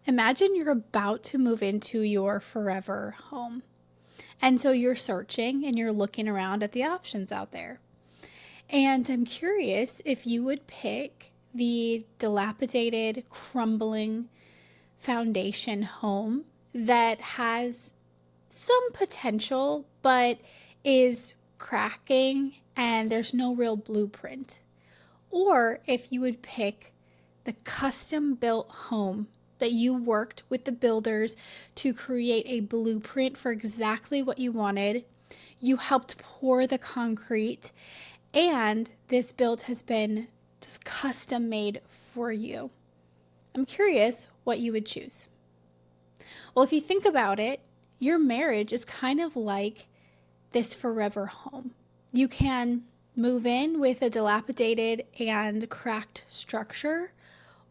Imagine you're about to move into your forever home. And so you're searching and you're looking around at the options out there. And I'm curious if you would pick the dilapidated, crumbling foundation home that has some potential but is cracking and there's no real blueprint. Or if you would pick the custom built home that you worked with the builders to create a blueprint for exactly what you wanted. You helped pour the concrete, and this build has been just custom made for you. I'm curious what you would choose. Well, if you think about it, your marriage is kind of like this forever home. You can move in with a dilapidated and cracked structure,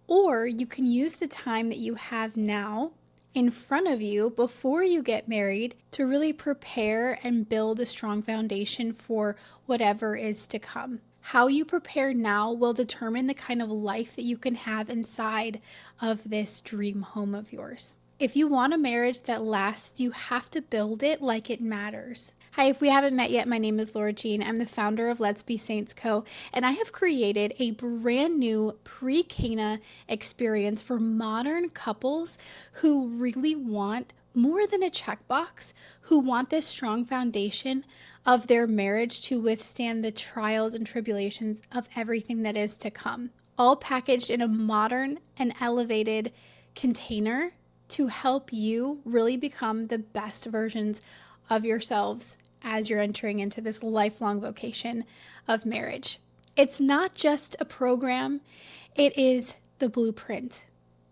or you can use the time that you have now in front of you before you get married to really prepare and build a strong foundation for whatever is to come. How you prepare now will determine the kind of life that you can have inside of this dream home of yours. If you want a marriage that lasts, you have to build it like it matters. Hi, if we haven't met yet, my name is Laura Jean. I'm the founder of Let's Be Saints Co. And I have created a brand new Pre-Cana experience for modern couples who really want more than a checkbox, who want this strong foundation of their marriage to withstand the trials and tribulations of everything that is to come. All packaged in a modern and elevated container to help you really become the best versions of yourselves as you're entering into this lifelong vocation of marriage. It's not just a program, it is the blueprint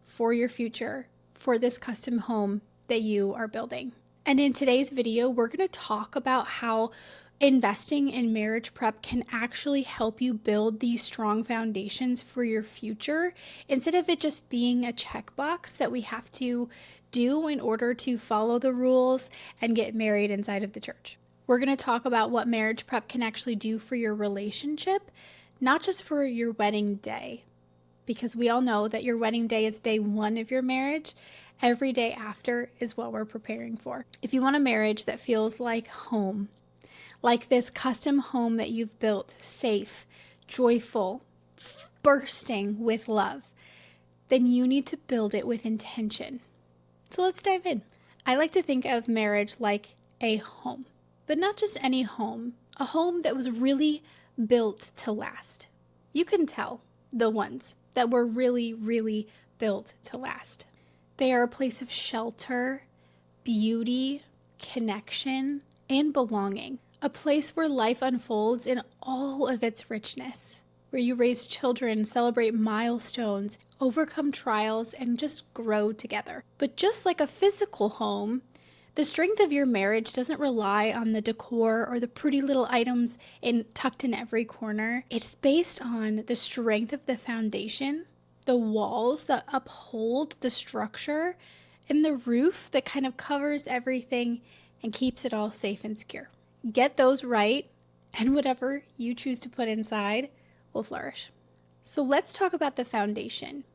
for your future, for this custom home that you are building. And in today's video, we're going to talk about how investing in marriage prep can actually help you build these strong foundations for your future instead of it just being a checkbox that we have to do in order to follow the rules and get married inside of the church. We're going to talk about what marriage prep can actually do for your relationship, not just for your wedding day, because we all know that your wedding day is day one of your marriage. Every day after is what we're preparing for. If you want a marriage that feels like home, like this custom home that you've built, safe, joyful, bursting with love, then you need to build it with intention. So let's dive in. I like to think of marriage like a home, but not just any home, a home that was really built to last. You can tell the ones that were really, really built to last. They are a place of shelter, beauty, connection, and belonging. A place where life unfolds in all of its richness, where you raise children, celebrate milestones, overcome trials, and just grow together. But just like a physical home, the strength of your marriage doesn't rely on the decor or the pretty little items tucked in every corner. It's based on the strength of the foundation, the walls that uphold the structure, and the roof that kind of covers everything and keeps it all safe and secure. Get those right, and whatever you choose to put inside will flourish. So let's talk about the foundation.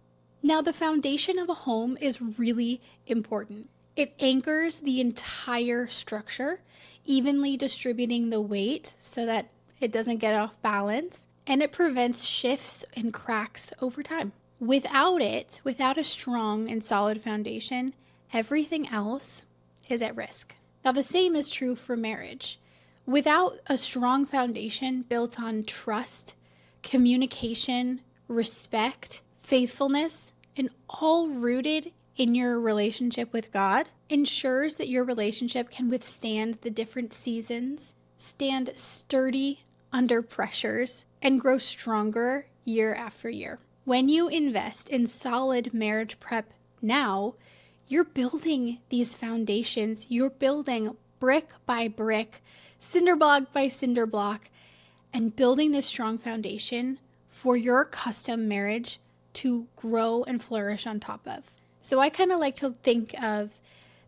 Now, the foundation of a home is really important. It anchors the entire structure, evenly distributing the weight so that it doesn't get off balance, and it prevents shifts and cracks over time. Without a strong and solid foundation, everything else is at risk. Now, the same is true for marriage. Without a strong foundation built on trust, communication, respect, faithfulness, and all rooted in your relationship with God, ensures that your relationship can withstand the different seasons, stand sturdy under pressures, and grow stronger year after year. When you invest in solid marriage prep now, you're building these foundations. You're building brick by brick, cinder block by cinder block, and building this strong foundation for your custom marriage to grow and flourish on top of. So I kind of like to think of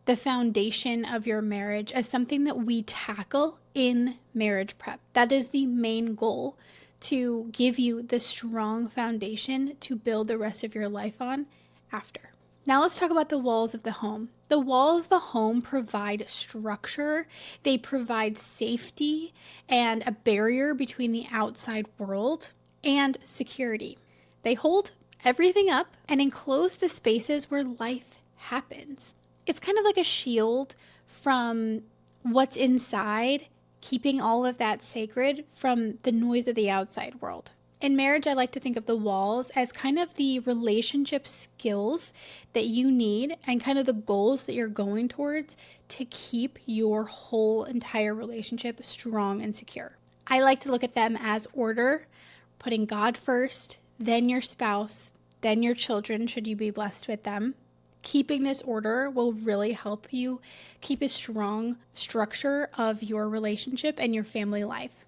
the foundation of your marriage as something that we tackle in marriage prep. That is the main goal, to give you the strong foundation to build the rest of your life on after. Now let's talk about the walls of the home. The walls of a home provide structure, they provide safety and a barrier between the outside world and security. They hold everything up and enclose the spaces where life happens. It's kind of like a shield from what's inside, keeping all of that sacred from the noise of the outside world. In marriage, I like to think of the walls as kind of the relationship skills that you need and kind of the goals that you're going towards to keep your whole entire relationship strong and secure. I like to look at them as order, putting God first, then your spouse, then your children, should you be blessed with them. Keeping this order will really help you keep a strong structure of your relationship and your family life.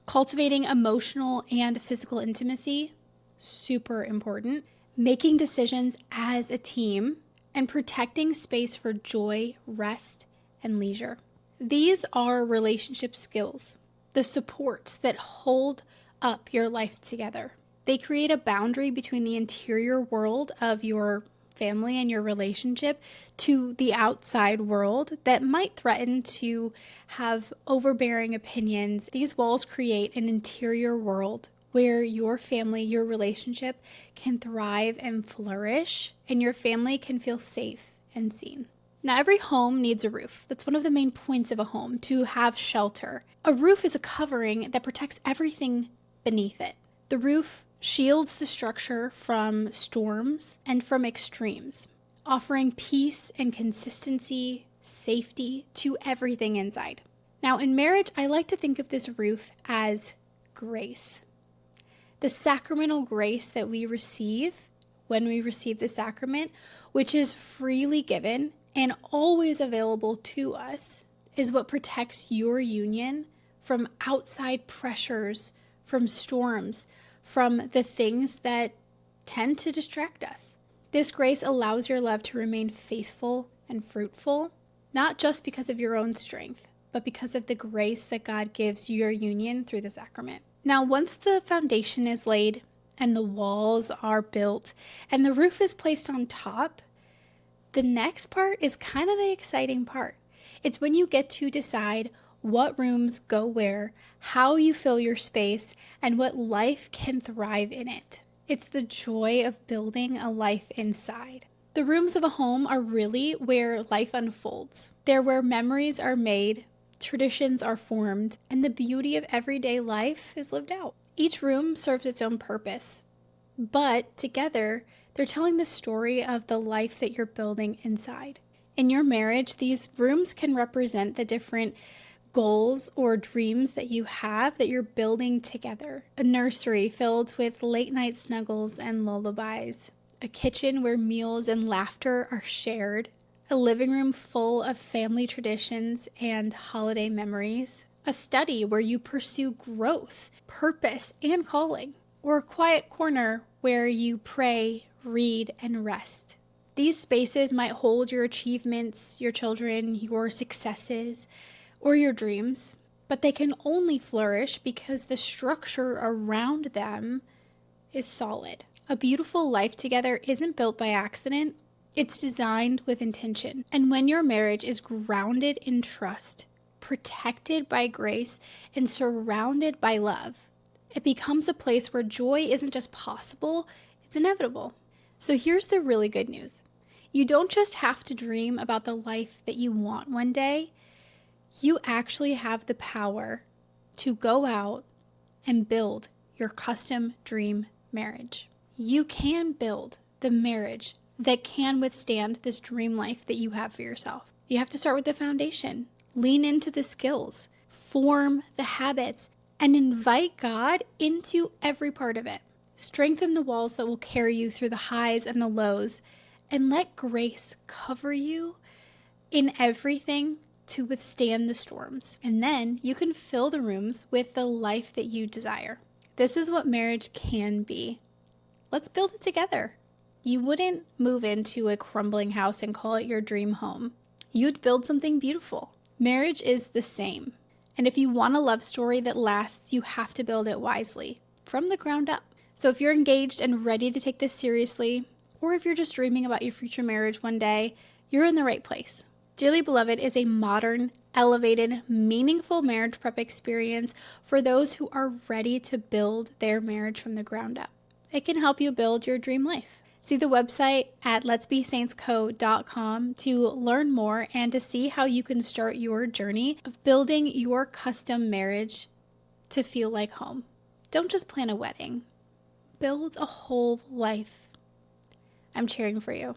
Cultivating emotional and physical intimacy, super important. Making decisions as a team and protecting space for joy, rest, and leisure. These are relationship skills, the supports that hold up your life together. They create a boundary between the interior world of your family and your relationship to the outside world that might threaten to have overbearing opinions. These walls create an interior world where your family, your relationship can thrive and flourish, and your family can feel safe and seen. Now, every home needs a roof. That's one of the main points of a home, to have shelter. A roof is a covering that protects everything beneath it. The roof shields the structure from storms and from extremes, offering peace and consistency, safety to everything inside. Now, in marriage, I like to think of this roof as grace. The sacramental grace that we receive when we receive the sacrament, which is freely given and always available to us, is what protects your union from outside pressures, from storms, from the things that tend to distract us. This grace allows your love to remain faithful and fruitful, not just because of your own strength, but because of the grace that God gives your union through the sacrament. Now, once the foundation is laid and the walls are built and the roof is placed on top, the next part is kind of the exciting part. It's when you get to decide what rooms go where, how you fill your space, and what life can thrive in it. It's the joy of building a life inside. The rooms of a home are really where life unfolds. They're where memories are made, traditions are formed, and the beauty of everyday life is lived out. Each room serves its own purpose, but together, they're telling the story of the life that you're building inside. In your marriage, these rooms can represent the different goals or dreams that you have that you're building together. A nursery filled with late night snuggles and lullabies. A kitchen where meals and laughter are shared. A living room full of family traditions and holiday memories. A study where you pursue growth, purpose, and calling. Or a quiet corner where you pray, read, and rest. These spaces might hold your achievements, your children, your successes, or your dreams, but they can only flourish because the structure around them is solid. A beautiful life together isn't built by accident, it's designed with intention. And when your marriage is grounded in trust, protected by grace, and surrounded by love, it becomes a place where joy isn't just possible, it's inevitable. So here's the really good news. You don't just have to dream about the life that you want one day. You actually have the power to go out and build your custom dream marriage. You can build the marriage that can withstand this dream life that you have for yourself. You have to start with the foundation. Lean into the skills, form the habits, and invite God into every part of it. Strengthen the walls that will carry you through the highs and the lows, and let grace cover you in everything to withstand the storms. And then you can fill the rooms with the life that you desire. This is what marriage can be. Let's build it together. You wouldn't move into a crumbling house and call it your dream home. You'd build something beautiful. Marriage is the same. And if you want a love story that lasts, you have to build it wisely, from the ground up. So if you're engaged and ready to take this seriously, or if you're just dreaming about your future marriage one day, you're in the right place. Dearly Beloved is a modern, elevated, meaningful marriage prep experience for those who are ready to build their marriage from the ground up. It can help you build your dream life. See the website at letsbesaintsco.com to learn more and to see how you can start your journey of building your custom marriage to feel like home. Don't just plan a wedding. Build a whole life. I'm cheering for you.